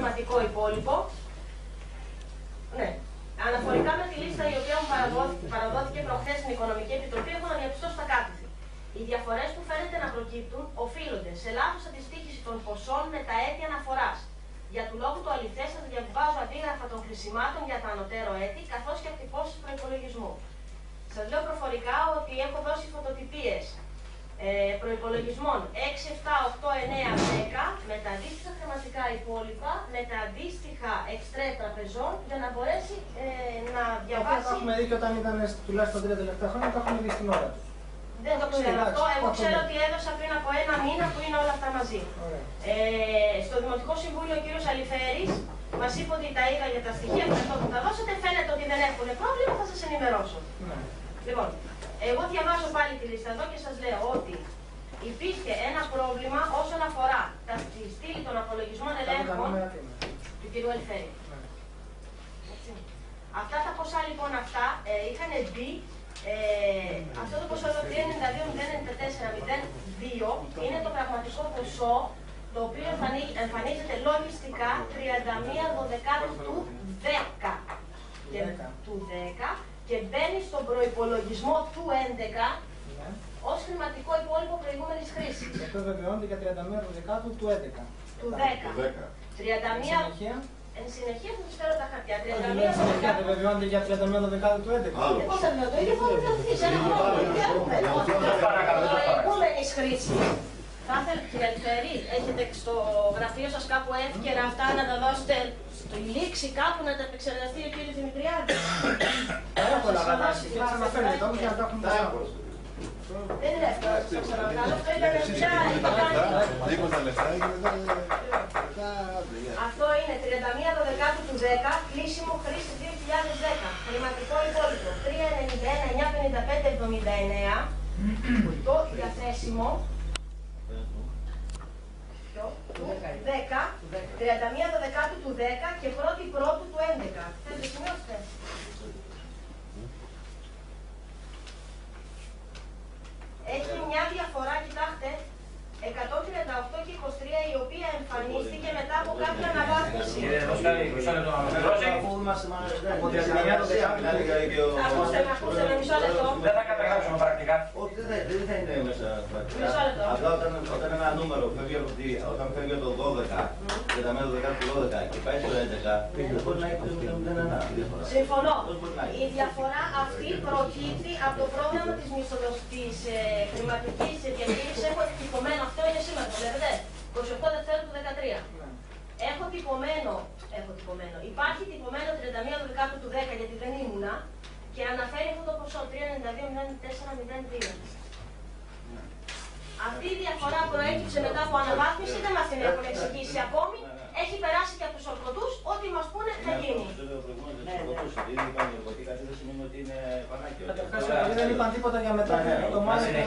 χρηματικό υπόλοιπο. Ναι. Αναφορικά με τη λίστα η οποία μου παραδόθηκε προχθές στην Οικονομική Επιτροπή, έχω να διαπιστώσω τα κάτωθη. Οι διαφορές που φαίνεται να προκύπτουν οφείλονται σε λάθος αντιστοίχηση των ποσών με τα έτη αναφοράς. Για του λόγου του αληθές, σας διαβάζω αντίγραφα των χρησιμάτων για τα ανωτέρω έτη, καθώς και εκτυπώσεις προϋπολογισμού. Σας λέω προφορικά ότι έχω δώσει φωτοτυπίες προϋπολογισμών 6, 7, 8, 9, 10 με τα αντίστοιχα χρηματικά υπόλοιπα, με τα αντίστοιχα εξτρέ τραπεζών, για να μπορέσει να διαβάσει. Αυτό έχουμε δει και όταν ήταν τουλάχιστον 3 τελευταία χρόνια, το έχουμε δει στην ώρα του. Δεν το ξέρω αυτό. Εγώ ξέρω ότι έδωσα πριν από 1 μήνα που είναι όλα αυτά μαζί. Στο Δημοτικό Συμβούλιο ο κύριος Αλιφέρης μας είπε ότι τα είδα για τα στοιχεία που τα δώσατε. Φαίνεται ότι δεν έχουν πρόβλημα, θα σας ενημερώσω. Λοιπόν, εγώ διαβάζω πάλι τη λίστα εδώ και σας λέω ότι υπήρχε ένα πρόβλημα όσον αφορά τη στήλη των απολογισμών ελέγχων του κ. Αλιφέρη. Αυτά τα ποσά λοιπόν αυτά είχαν μπει. Αυτό το ποσό εδώ 392.094.02 είναι το πραγματικό ποσό το οποίο εμφανίζεται λογιστικά 31/12 του 10 και μπαίνει στον προϋπολογισμό του 11 ως χρηματικό υπόλοιπο προηγούμενης χρήσης. Αυτό βεβαιώνεται για 31/12 του 11. Του 10. 31. Εν συνεχεία θα τους φέρω τα χαρτιά. 31/12 δεν βεβαιώνεται για 31/12 του 11. Πώς θα το ίδιο θα βεβαιωθεί σε ένα χρόνο. Προηγούμενης χρήσης. Θα ήθελα, κύριε Αλιφέρη, έχετε στο γραφείο σας κάπου εύκαιρα αυτά να τα δώσετε στη λήξη κάπου να τα επεξεργαστεί ο κύριος Δημητριάδης. Εύκολα, αλλά και να αναφέρετε όμως για να τα έχουμε τα άκουσα. Δεν είναι εύκολο να σας ξανακάνω. Αυτό ήταν πια Λίγα λεφτά και μετά... Αυτό είναι 31/12 του 10, κλείσιμο χρήση 2010. Χρηματικό υπόλοιπο 391.955.79. Το διαθέσιμο του 10, 31/12 του 10 και 1η-1η του 11. Θέλετε σημειώστε. Έχει μια διαφορά, κοιτάξτε, 138 και 23, η οποία εμφανίστηκε μετά από κάποια αναβάθμιση. Κύριε Δόσκαλη, μισό λεπτό να με Ακούστε με μισό λεπτό. Δεν θα καταγράψουμε πρακτικά. Όχι, δεν θα είναι μέσα πρακτικά. Μισό λεπτό. Απλά όταν ένα νούμερο φεύγει από το 12, και τα μέρα 12 του 12 και πάει στο 11, δεν μπορεί να έχει ένα διαφορά. Συμφωνώ. Η διαφορά αυτή προκύπτει από το πρόγραμμα της μισθοδοστής χρηματικής διαχείρισης. Έχω εκτυπωμένο, αυτό είναι σήμερα, βλέπετε, 28 Δευτέρου του 2013. Έχω τυπωμένο, υπάρχει τυπωμένο 31/12 του 10 γιατί δεν ήμουνα και αναφέρει αυτό το ποσό 392.0402. Αυτή η διαφορά προέκυψε μετά από αναβάθμιση, δεν μας την έχουν εξηγήσει ακόμη. Έχει περάσει και από τους ορκωτούς, ό,τι μας πούνε θα γίνει. Δεν είπαν τίποτα για μετά το μάθημα.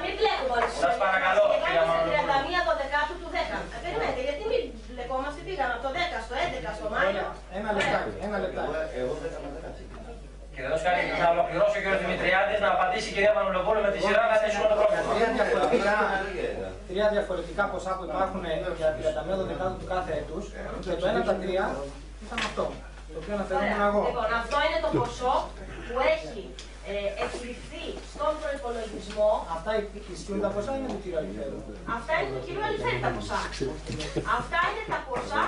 Μην βλέπουμε όλες τις σας παρακαλώ, κύριε Μανολόπουλο. 31/12 του 10. Περιμένετε, γιατί μην βλεκόμαστε, πήγαμε από το 10 στο 11 στο Μάιο. Ένα λεπτάκι, ένα λεπτάκι. Εγώ 10 Κύριε Δόσκαλη, να ολοκληρώσει ο κύριος Δημητριάδης, να απαντήσει η κυρία Μανολοπούλου με τη σειρά να λύσουμε το πρόβλημα. Τρία διαφορετικά ποσά που υπάρχουν για 31/12 του κάθε έτους, και το ένα από τα τρία ήταν αυτό, το οποίο αναφερόμουν εγώ. Λοιπόν, αυτό είναι το ποσό που έχει εκλειφθεί στον προϋπολογισμό. Αυτά ισχύουν τα ποσά είναι του κύριου Αλιφέρου. Αυτά είναι του κυρίου Αλιφέρη τα ποσά. Αυτά είναι τα ποσά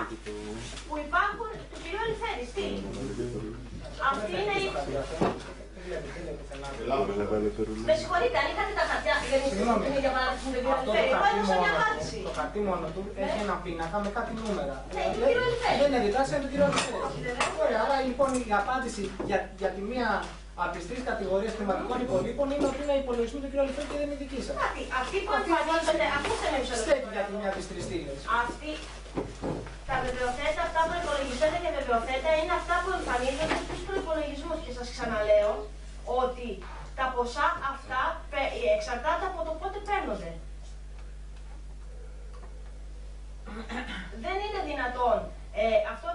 που υπάρχουν του κυρίου Αλιφέρη. Τι? Αυτή είναι η... Με συγχωρείτε, αν είχατε τα χαρτιά, δεν είναι για παράδειγμα του κύριου Αλιφέρη. Εγώ έδωσα μια απάντηση. Το χαρτί μόνο του έχει ένα πίνακα με κάτι νούμερα. Ναι, του κύριου Αλιφέρη. Δεν είναι διτάση, είναι του κύριου Αλιφέρη. Ωραία, άρα λοιπόν η απάντηση για τη μία από τις τρεις κατηγορίες χρηματικών υπολείπων είναι ότι είναι υπολογισμοί του κ. Αλιφέρη και δεν είναι δική σας. Αυτή που εμφανίζονται, ακούστε με μισό λεπτό. Στέκει για τη μία από τις τρεις στήλες. Αυτή, τα βεβαιωθέτα, αυτά που υπολογιστέται και βεβαιωθέτα είναι αυτά που εμφανίζονται στους προϋπολογισμούς. Και σας ξαναλέω ότι τα ποσά αυτά εξαρτάται από το πότε παίρνονται. Δεν είναι δυνατόν. Αυτό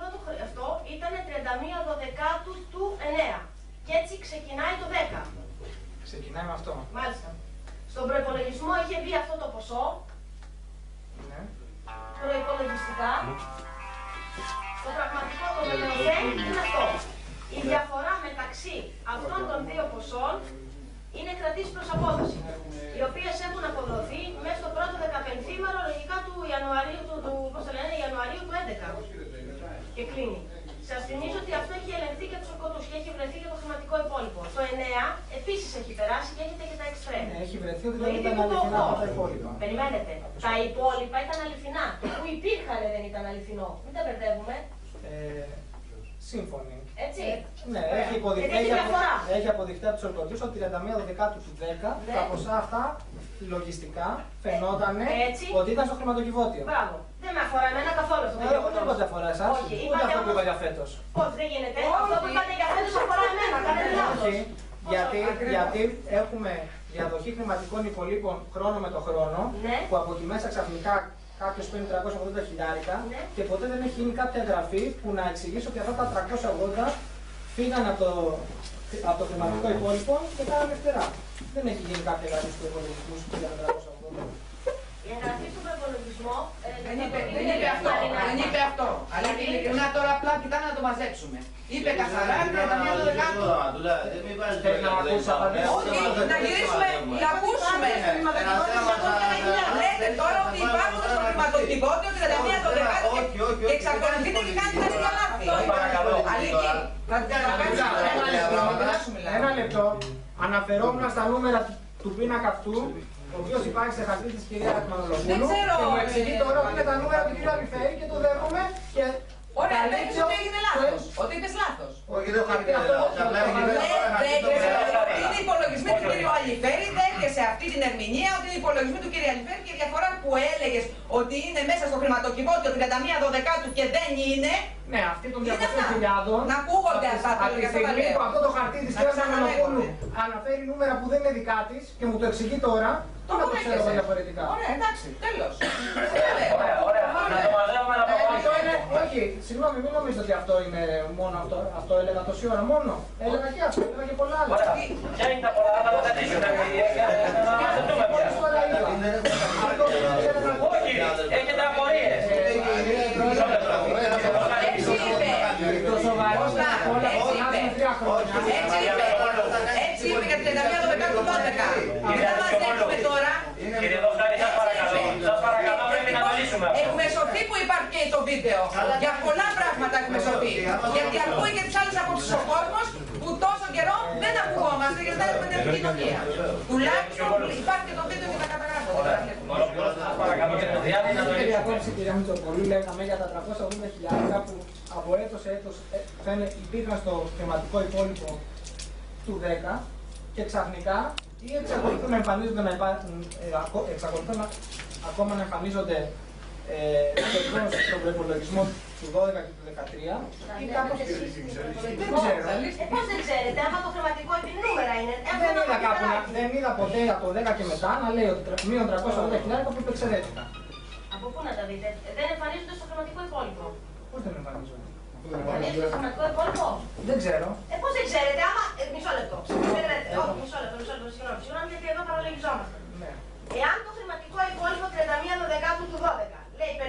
ήταν 31/12 του 9. Και έτσι ξεκινάει το 10. Ξεκινάει με αυτό. Μάλιστα. Στον προϋπολογισμό είχε μπει αυτό το ποσό. Ναι. Το προϋπολογιστικά, το πραγματικό το μελιωθέν είναι αυτό. Η διαφορά μεταξύ αυτών των δύο ποσών είναι κρατήσεις προς απόδοση, οι οποίες έχουν αποδοθεί μέσα στο πρώτο 15ήμερο λογικά του Ιανουαρίου του 2011 και κλείνει. Σας θυμίζω ότι αυτό έχει ελεγχθεί και τους ορκωτούς και έχει βρεθεί και το χρηματικό υπόλοιπο. Το 9 επίσης έχει περάσει και έχετε και τα εξτρέμ. Έχει βρεθεί ότι δεν ήταν αληθινά τα υπόλοιπα. Περιμένετε. Τα υπόλοιπα ήταν αληθινά. Το που υπήρχαν δεν ήταν αληθινό. Μην τα μπερδεύουμε. Σύμφωνοι. Έτσι. Ναι, έχει αποδειχθεί από τους ορκωτούς ότι 31 Δεκάτου του 10 τα ποσά αυτά λογιστικά φαινόταν ότι ήταν στο χρηματοκιβώτιο. Μπράβο. Δεν με αφορά εμένα καθόλου αυτό το γεγονός. Δεν είπατε αφορά εσάς, ούτε αυτό που είπα για φέτος. Πώς δεν γίνεται. Αυτό που είπατε για φέτος αφορά εμένα. Κάνετε λάθος. Γιατί έχουμε διαδοχή χρηματικών υπολείπων χρόνο με το χρόνο, που από εκεί μέσα ξαφνικά κάποιος παίρνει 380 χιλιάρικα και ποτέ δεν έχει γίνει κάποια εγγραφή που να εξηγήσει ότι αυτά τα 380 φύγαν από το χρηματικό υπόλοιπο και κάνανε φτερά. Δεν έχει γίνει κάποια εγγραφή του υπολογισμού που πήγαν 380. Η εγγραφή του προπολογισμού δεν είπε αυτό. Αλλά ειλικρινά τώρα απλά κοιτάμε να το μαζέψουμε. Είπε καθαρά 31 Δεκάτου. Όχι, να γυρίσουμε, να ακούσουμε. Λέτε τώρα ότι υπάρχουν στο χρηματοκιβώτιο 31 Δεκάτου και εξακολουθείτε και κάνετε τα ίδια λάθη. Αλήθεια. Ένα λεπτό. Αναφερόμουν στα νούμερα του πίνακα αυτού, ο οποίος υπάρχει σε χαρτί της κυρίας Μανολοπούλου και μου εξηγεί τώρα ότι είναι τα νούμερα του κυρίου Αλιφέρη και το δέχομαι και... Ωραία, δεν είπες ότι έγινε λάθος. Ότι είπες λάθος. Όχι, το χαρτί αυτό... Είναι υπολογισμοί του κυρίου Αλιφέρη, δέχεσαι αυτή την ερμηνεία ότι είναι υπολογισμοί του κυρίου Αλιφέρη και η διαφορά που έλεγες ότι είναι μέσα στο χρηματοκιβώτιο 31 Δεκάτου και δεν είναι... Ναι, αυτή των 200.000. Να ακούγονται αυτά τα λόγια. Από τη στιγμή που αυτό το χαρτί της κυρίας Μανολοπούλου αναφέρει νούμερα που δεν είναι δικά της και μου το εξηγεί τώρα, το να το ξέρω διαφορετικά. Ωραία, εντάξει, τέλος. Ωραία, να το μαζεύουμε να προχωρήσουμε. Όχι, συγγνώμη, μην νομίζετε ότι αυτό είναι μόνο αυτό. Αυτό έλεγα τόση ώρα μόνο. Έλεγα και αυτό, έλεγα και πολλά άλλα. Ποια είναι τα πολλά, θα τα πετύχουμε. Όχι, έχετε απορίες. Έτσι είπε για 31 Δεκάτου 12. Δεν μας δέχουμε τώρα. Κύριε Δοστάρη, σας παρακαλώ, πρέπει να το λύσουμε. Έχουμε σωθεί που υπάρχει και το βίντεο. Για πολλά πράγματα έχουμε σωθεί. Γιατί ακούει και τους άλλους απόψεις ο κόσμος που τόσο καιρό δεν ακουγόμαστε γιατί δεν έχουμε την επικοινωνία. Τουλάχιστον υπάρχει και το βίντεο και τα καταγράφονται. Παρακαλώ και το διάλειμμα να το λύσουμε. Κυρία Μητσοπολή, λέγαμε για τα 380.000 που από έτος σε έτος υπήρχαν στο χρηματικό υπόλοιπο του 10 και ξαφνικά ή εξακολουθούν να εμφανίζονται ακόμα να εμφανίζονται στον προϋπολογισμό του 12 και του 13 ή κάπως δεν ξέρω. Πώς δεν ξέρετε, άμα το χρηματικό νούμερα είναι. Δεν είδα ποτέ από το 10 και μετά να λέει ότι μείον 380.000 που υπεξαιρέθηκαν. Από πού να τα δείτε, δεν εμφανίζονται στο χρηματικό υπόλοιπο. Πώς δεν εμφανίζονται? Εμφανίζονται στο χρηματικό υπόλοιπο. Δεν ξέρω. Πώς δεν ξέρετε, άμα. Μισό λεπτό. Όχι, μισό λεπτό, συγγνώμη, γιατί εδώ παραλογιζόμαστε. Εάν το χρηματικό υπόλοιπο 31 Δεκάτου του 12 λέει 548.000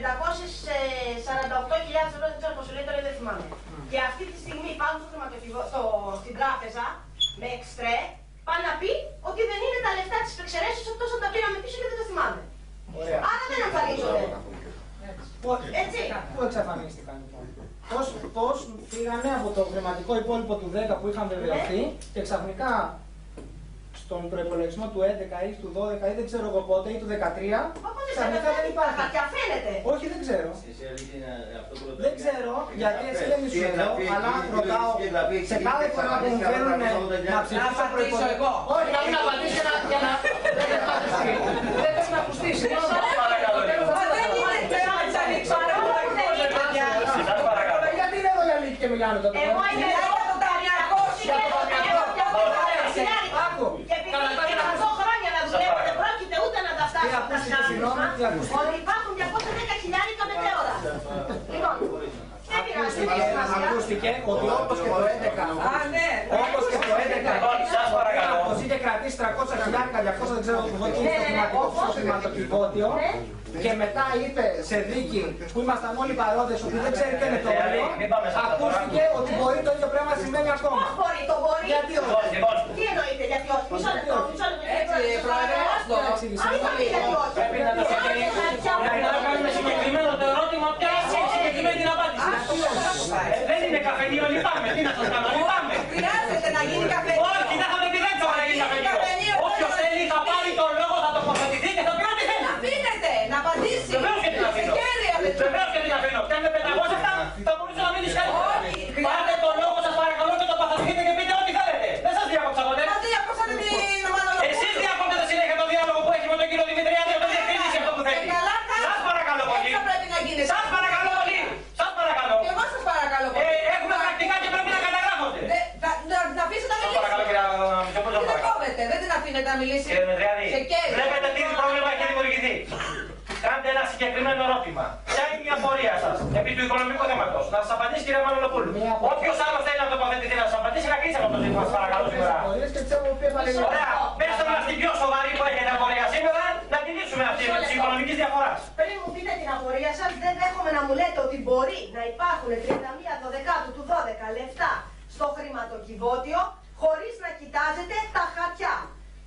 ευρώ, δεν ξέρω πώς λέει, τώρα δεν θυμάμαι. Και αυτή τη στιγμή υπάρχουν στην τράπεζα με εξτρέ, πάνε να πει ότι δεν είναι τα λεφτά της εξαιρέσεως εκτός αν τα πήραμε πίσω και δεν το θυμάμαι. Άρα δεν εμφανίζονται. Έτσι. Πού εξαφανίστηκαν λοιπόν? Πώς πήγανε από το χρηματικό υπόλοιπο του 10 που είχαν βεβαιωθεί και ξαφνικά στον προϋπολογισμό του 11 ή του 12 ή δεν ξέρω εγώ πότε ή του 13 ξαφνικά δεν υπάρχει. Όχι, δεν ξέρω. Δεν ξέρω γιατί εσύ δεν είσαι εδώ, αλλά ρωτάω σε κάθε φορά που μου φέρουν να ψηφίσω προϋπολογισμό. Όχι, να μην απαντήσει για να δεν θες να ακουστείς. Γιατί είναι εδώ οι αλήθειοι και μιλάνε τότε? Εγώ είμαι εδώ το ταμιακό και επειδή είναι 100 χρόνια να δουλεύω, δεν πρόκειται ούτε να τα φτάσω από τα σκάνδαλα, ότι υπάρχουν 210.000 μετέωρα. Λοιπόν, δεν πειράζει. Ακούστηκε ότι όπως και το 11, όπως και το 11, όπως είχε κρατήσει 300.000 200 δεν ξέρω το χρηματοκιβώτιο και μετά είπε σε δίκη που ήμασταν όλοι παρόντες ότι δεν ξέρει τι είναι το όριο, ακούστηκε ότι μπορεί το ίδιο πράγμα να συμβαίνει ακόμα. Πώς μπορεί, το μπορεί. Γιατί όχι. Τι εννοείται, γιατί όχι. Μισό λεπτό. Έτσι, πρόεδρε, Πρέπει να το κάνουμε συγκεκριμένο το ερώτημα, ποια είναι συγκεκριμένη την απάντηση. Δεν είναι καφενείο, λυπάμαι. Τι να σας κάνω, λυπάμαι. χρειάζεται να γίνει καφενείο. Όχι, δεν θα το επιδέξω να γίνει καφενείο. Όποιος θέλει θα πάρει τον λόγο, θα τοποθετηθεί και θα πει ό,τι θέλει. Να αφήνετε, να απαντήσει. Βεβαίως και την αφήνω. Βεβαίως και την αφήνω. Και αν με 507 θα μπορούσε να μείνει κάτι. Πάρτε τον λόγο σας παρακαλώ και τοποθετηθείτε και πείτε ό,τι θέλετε. Δεν σας διάκοψα ποτέ. Εσείς διακόπτετε συνέχεια το διάλογο που έχει με τον κύριο Δημητριάδη όταν διευκρινίσει αυτό που θέλει. Σας παρακαλώ πολύ. Σας παρακαλώ πολύ. Σας παρακαλώ. Και εγώ σας παρακαλώ πολύ. Έχουμε πρακτικά και πρέπει να καταγράφονται. Να αφήσετε να Σας παρακαλώ μιλήσει. κύριε Μητσοπούλου, σας Δεν παρακαλώ. κόβετε, δεν την αφήνετε να μιλήσει. Κύριε Δημητριάδη, Σε κέρδη. βλέπετε τι πρόβλημα έχει δημιουργηθεί. Κάντε ένα συγκεκριμένο ερώτημα. Ποια είναι η απορία σας επί του οικονομικού θέματος. Να σας απαντήσει κύριε Μανολοπούλου. Όποιος άλλος θέλει να τοποθετηθεί να σας απαντήσει, να κλείσει αυτό το ζήτημα. Σας παρακαλώ σήμερα. Ωραία. Πέστε μας την πιο σοβαρή που έχετε απορία σήμερα, να τη λύσουμε αυτή τη οικονομική διαφορά. Πριν μου πείτε την απορία σας, δεν δέχομαι να μου λέτε ότι μπορεί να υπάρχουν 31 Δωδεκάτου του 12 λεφτά στο χρηματοκιβώτιο χωρίς να κοιτάζετε τα χαρτιά.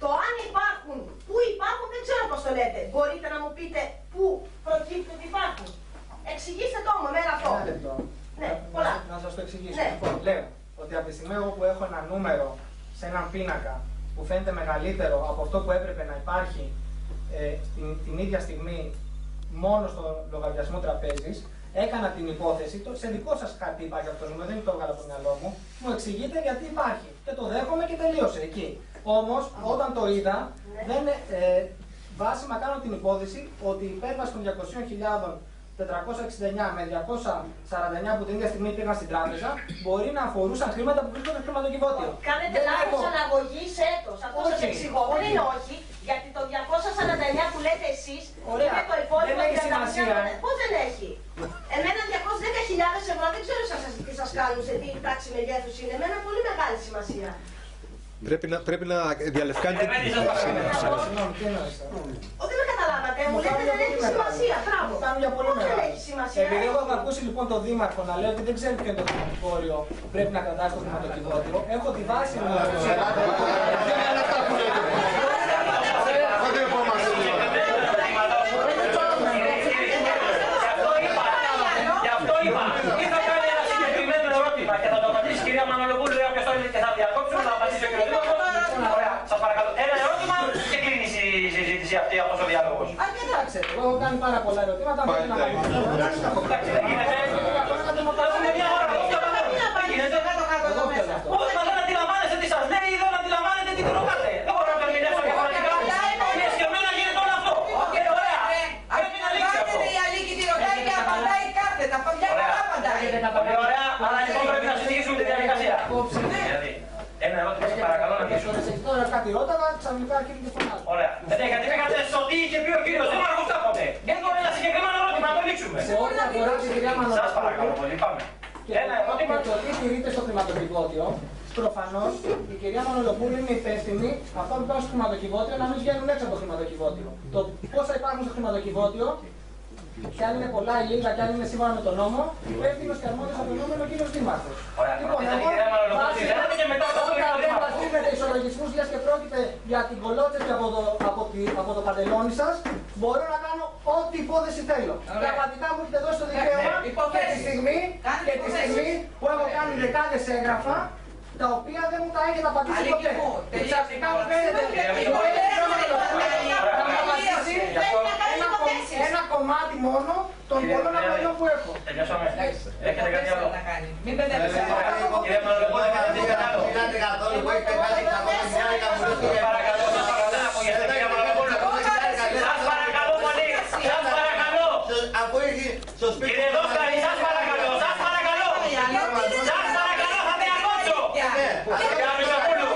Το αν υπάρχουν, πού υπάρχουν, δεν ξέρω πώς το λέτε. Μπορείτε να μου πείτε πού προκύπτουν ότι υπάρχουν. Εξηγήστε το μου εμένα αυτό. Ένα λεπτό. Ναι, πολλά. Να σας το εξηγήσω. Ναι. Λοιπόν, λέω ότι από τη στιγμή εγώ που έχω ένα νούμερο σε έναν πίνακα που φαίνεται μεγαλύτερο από αυτό που έπρεπε να υπάρχει την ίδια στιγμή μόνο στο λογαριασμό τραπέζης, έκανα την υπόθεση, σε δικό σας χαρτί υπάρχει αυτό το νούμερο, δεν το έβγαλα από το μυαλό μου, μου εξηγείτε γιατί υπάρχει. Και το δέχομαι και τελείωσε εκεί. Όμως, όταν το είδα, δεν, βάσιμα κάνω την υπόθεση ότι η υπέρβαση των 200.469 με 249 που την ίδια στιγμή πήγαν στην τράπεζα μπορεί να αφορούσαν χρήματα που βρίσκονται στο χρηματοκιβώτιο. Κάνετε λάθος αναγωγή σε έτος. Αυτό σας εξηγώ. Δεν είναι όχι. Γιατί το 249 που λέτε εσείς είναι το υπόλοιπο 35. Πώς δεν έχει. Εμένα 210.000 ευρώ δεν ξέρω τι σας κάνουν, σε τι τάξη μεγέθους είναι. Εμένα πολύ μεγάλη σημασία. Πρέπει να διαλευκάνει την Ότι με καταλάβατε, μου λέτε δεν έχει σημασία. Μπράβο. Πώς δεν έχει σημασία. Επειδή εγώ έχω ακούσει λοιπόν τον Δήμαρχο να λέει ότι δεν ξέρει ποιο είναι το χρηματοκιβώτιο που πρέπει να κρατάει στο χρηματοκιβώτιο, έχω τη βάση μου. Γι' αυτό είπα, ή θα κάνει ένα συγκεκριμένο ερώτημα και θα το απαντήσει η κυρία Μανολοπούλου ή όποιος θέλει και θα διακόψουμε, θα απαντήσει ο κ. Δήμαρχος. Ωραία, σας παρακαλώ. Ένα ερώτημα και κλείνει η συζήτηση αυτή, αυτός ο διάλογος. Κοιτάξτε, εγώ έχω κάνει πάρα πολλά ερωτήματα. Εντάξει, δεν γίνεται. Έχουμε μια ώρα, δεν γίνεται. Πώς μα δεν αντιλαμβάνεστε τι σας λέει, δεν αντιλαμβάνετε τι την ρωτάτε. Δεν μπορώ να το ερμηνεύσω διαφορετικά. Είναι σκεμμένα γίνεται όλο αυτό. Ωραία. Πρέπει να λήξει αυτό. Η Αλίκη τη ρωτάει και απαντάει κάθετα. Μια χαρά απαντάει. Πολύ ωραία, αλλά λοιπόν πρέπει να συνεχίσουμε τη διαδικασία. Δηλαδή, ένα ερώτημα σας παρακαλώ να κλείσουμε. Τώρα κάτι ρώταγα, ξαφνικά κύριε και φωνάζω. Ωραία. Δεν είχατε πήγατε στο τι είχε πει ο κύριος Δήμαρχος κάποτε. Έχω ένα συγκεκριμένο ερώτημα να το λήξουμε. Σε ό,τι αφορά την κυρία Σας Μανολοπούλου παρακαλώ πολύ, πάμε. Ένα ερώτημα. και το τι τηρείται στο χρηματοκιβώτιο, προφανώς η κυρία Μανολοπούλου είναι υπεύθυνη αυτά που υπάρχουν στο χρηματοκιβώτιο να μην βγαίνουν έξω από το χρηματοκιβώτιο. Το πόσα υπάρχουν στο χρηματοκιβώτιο, και αν είναι πολλά ή λίγα, και αν είναι σύμφωνα με τον νόμο, υπεύθυνος και αρμόδιος από τον νόμο είναι ο κύριος Δήμαρχος. Ωραία, ρωτήσατε κυρία Μανολοπούλου τι θέλετε και μετά το όταν δεν μας δίνετε ισολογισμούς, λες και πρόκειται για την κολότσεπη από το παντελόνι σας, μπορώ να κάνω ό,τι υπόθεση θέλω. Πραγματικά μου έχετε δώσει το δικαίωμα και τη στιγμή που έχω κάνει δεκάδες έγγραφα, τα οποία δεν μου τα έχετε απαντήσει ποτέ. Ξαφνικά μου φαίνεται ένα κομμάτι μόνο των πολλών απολύων που έχω. Τελειώσαμε. Έχετε κάτι άλλο. Μην μπερδεύεστε. Κύριε Μανολοπούλου, έχετε κάτι άλλο. Παρακαλώ, σας παρακαλώ, απογειαστείτε κύριε Μανολοπούλου. Σας παρακαλώ πολύ. Σας παρακαλώ. Κύριε Δόσκαρη, σας παρακαλώ. Σας παρακαλώ. Σας παρακαλώ, θα διακόψω. Κύριε Μητσοπούλου.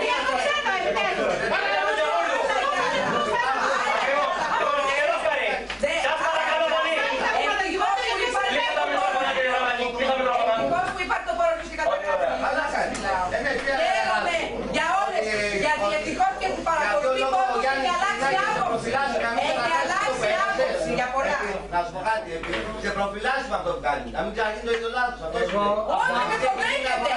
Σας παρακαλώ πολύ. Χαίρομαι για όλες, γιατί ευτυχώς και που παρακολουθεί κόσμο κάνει. Να μην ξαναγίνει το ίδιο λάθος. Όχι, δεν το δέχεται.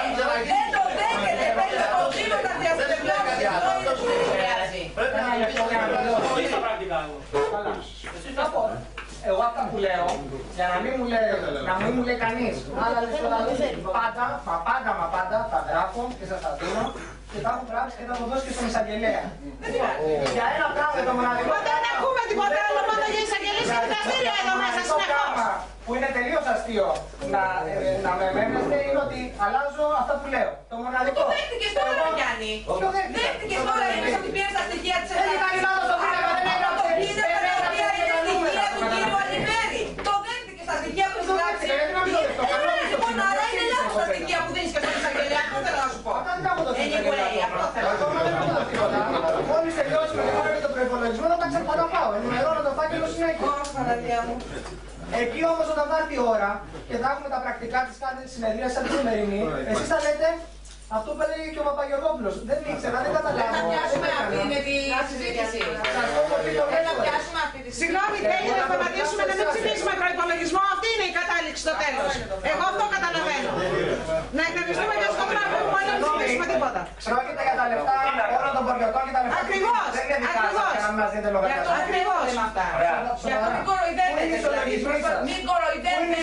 Δεν το δέχεται. Θέλει να το δίνω τα διαστημιώσει. Αυτό είναι που χρειάζει. Πρέπει να Εσείς τα πρακτικά εγώ. Εσείς τα πω. Εγώ αυτά που λέω, για να μην μου λέει κανείς άλλα λεφτά, πάντα τα γράφω και σας τα δίνω και τα έχω γράψει και θα το δώσω και στον εισαγγελέα. Για ένα πράγμα το μοναδικό. Μα δεν ακούμε τίποτα άλλο μόνο για εισαγγελίες και δικαστήρια εδώ μέσα συνεχώς. Που είναι τελείως αστείο να με μένετε είναι ότι αλλάζω αυτά που λέω. Το μοναδικό. Το δέχτηκες τώρα, Γιάννη. Δέχτηκες τώρα, είπες ότι πήρες τα στοιχεία της Δεν ήταν λάθος το πήραμε, δεν έγραψε. Το δέχτηκες τα στοιχεία που έχεις γράψει. Λοιπόν, άρα είναι λάθος τα στοιχεία που δίνεις και στον εισαγγελέα. Αυτό θέλω να σου πω. Anyway, αυτό θέλω να σου πω. Μόλις τελειώσουμε λοιπόν και τον προϋπολογισμό θα τα ξαναπάω. Ενημερώνω το φάκελο συνέχεια. Ω, Παναγία μου. Εκεί όμως όταν θα έρθει η ώρα και θα έχουμε τα πρακτικά της κάθε συνεδρίας σαν τη σημερινή, εσείς θα λέτε αυτό που έλεγε και ο Παπαγεωργόπουλος. Δεν ήξερα, δεν καταλάβω. Να πιάσουμε αυτή με τη συζήτηση. Να πιάσουμε αυτή τη συζήτηση. Συγγνώμη, θέλει να σταματήσουμε να μην ψηφίσουμε προϋπολογισμό. Αυτή είναι η κατάληξη στο τέλος. Εγώ αυτό καταλαβαίνω. Να εκνευριστούμε για αυτό το πράγμα που μπορεί να μην ψηφίσουμε τίποτα. Πρόκειται για τα λεφτά όλων των πορτοκών και τα λεφτά. Ακριβώς, δεν είναι δικά σας για να μας δείτε λογαριασμό. Ακριβώς. Για το μην κοροϊδεύετε. Μην κοροϊδεύετε.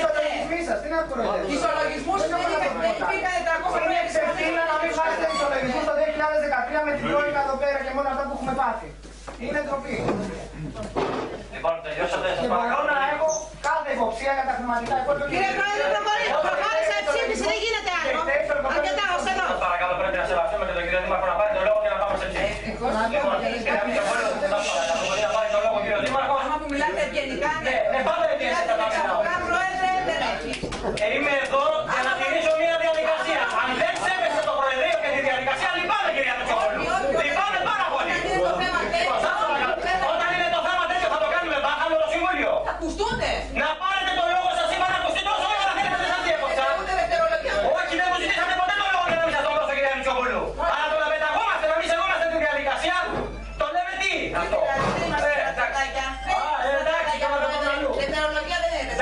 Τι να κοροϊδεύετε. Ισολογισμούς δεν υπήρχαν 300 Είναι ξεφύλλα να μην βάζετε ισολογισμούς το 2013 με την Τρόικα εδώ πέρα και μόνο αυτά που έχουμε πάθει. Είναι ντροπή. Λοιπόν, τελειώσατε. Και μπορώ να έχω κάθε υποψία για τα χρηματικά υπόλοιπα. Κύριε Πρόεδρε, προχώρησε η ψήφιση, δεν γίνεται άλλο. Αρκετά, ως εδώ. Σας παρακαλώ, πρέπει να σεβαστούμε και τον κύριο Δήμαρχο να πάρει το λόγο και να πάμε σε ψήφιση. Λοιπόν, κύριε Μητσοπόλου, μπορεί να πάρει το λόγο ο κύριος Δήμαρχος. Άμα που μιλάτε ευγενικά, Ναι, πάντα ευγενικά τα πράγματα. Πρόεδρε, δεν έχει. Είμαι εδώ για να τηρήσω μια διαδικασία. Αν δεν σέβεστε το Προεδρείο και τη διαδικασία, λυπάμαι κυρία Μητσοπόλου. Λυπάμαι πάρα πολύ. Όταν είναι το θέμα τέτοιο θα το κάνουμε μπάχαλο το Συμβούλιο. Θα ακουστούνε. Να πάρετε το λόγο σας σήμερα να ακουστεί τόσο εύκολα θέλετε δεν σας διέκοψα. Όχι, δεν μου ζητήσατε ποτέ το λόγο για να μην σας το δώσω κυρία Μητσοπόλου. Αλλά το να πεταγόμαστε, να μην σεβόμαστε την διαδικασία, το λέμε τι αυτό. Εντάξει, καλά το πούμε αλλού. Δευτερολογία δεν είναι.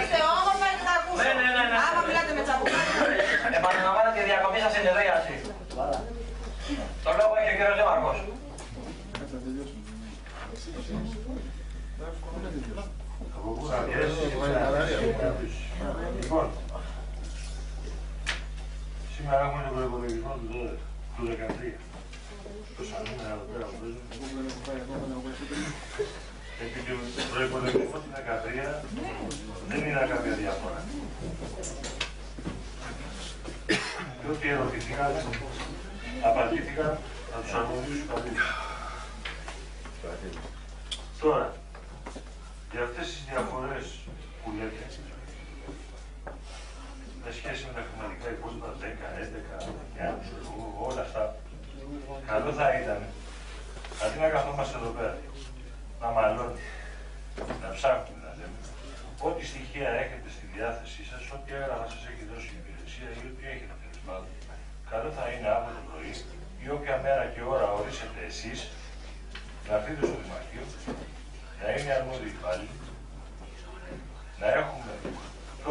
Είστε όμορφα και θα ακούσω. Άμα μιλάτε με τσαπουκάκι. Επαναλαμβάνετε τη διακοπή σας συνεδρίαση. Το λόγο έχει ο κύριος Δήμαρχος. Λοιπόν, σήμερα έχουμε τον προϋπολογισμό του 2013. Τόσα νούμερα εδώ πέρα που επί του προϋπολογισμού του 2013 δεν είναι κάποια διαφορά. Και ό,τι ερωτηθήκαν, απαντήθηκαν να τους αρμοδίους υπαλλήλους. Τώρα, για αυτές τις διαφορές που λέτε, με σχέση με τα χρηματικά υπόλοιπα 10, 11, 9, όλα αυτά, καλό θα ήταν, αντί να καθόμαστε εδώ πέρα, να μαλώνουμε, να ψάχνουμε, να λέμε, ό,τι στοιχεία έχετε στη διάθεσή σας, ό,τι έγγραφα σας έχει δώσει η υπηρεσία ή ό,τι έχετε τέλος πάντων, καλό θα είναι αύριο το πρωί ή όποια μέρα και ώρα ορίσετε εσείς, να έρθετε στο Δημαρχείο, να είναι αρμόδιοι υπάλληλοι, να έχουμε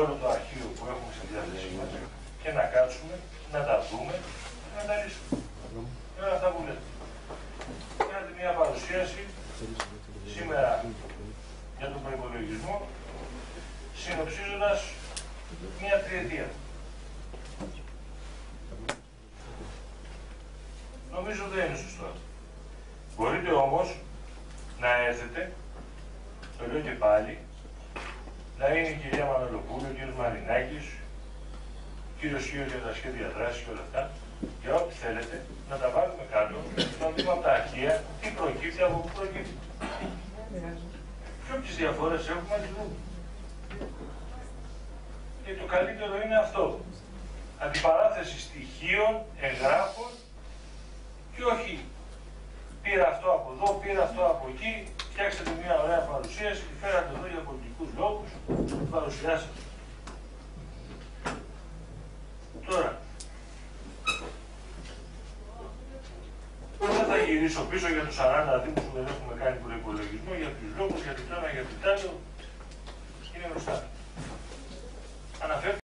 όλο το αρχείο που έχουμε στη διάθεσή μας και να κάτσουμε, να τα δούμε και να τα λύσουμε. Είναι αυτά που λέτε. Κάνετε μια παρουσίαση σήμερα για τον προϋπολογισμό, συνοψίζοντας μια τριετία. Νομίζω δεν είναι σωστό. Μπορείτε όμως να έρθετε, το λέω και πάλι, να είναι η κυρία Μανολοπούλου, ο κύριος Μαρινάκης, ο κύριος Σίος για τα σχέδια δράσης και όλα αυτά, για ό,τι θέλετε, να τα βάλουμε κάτω, να δούμε από τα αρχεία τι προκύπτει, από πού προκύπτει. Και όποιες διαφορές έχουμε, να τις δούμε. Και το καλύτερο είναι αυτό. Αντιπαράθεση στοιχείων, εγγράφων και όχι πήρα αυτό από εδώ, πήρα αυτό από εκεί, φτιάξτε μια ωραία παρουσίαση και φέρατε εδώ για πολιτικούς λόγους, την παρουσιάσατε. Τώρα, δεν θα γυρίσω πίσω για τους 40 δήμους που δεν έχουμε κάνει προϋπολογισμό, για τους λόγους, για την τώρα, για την τάλο, είναι γνωστά. αναφέρεται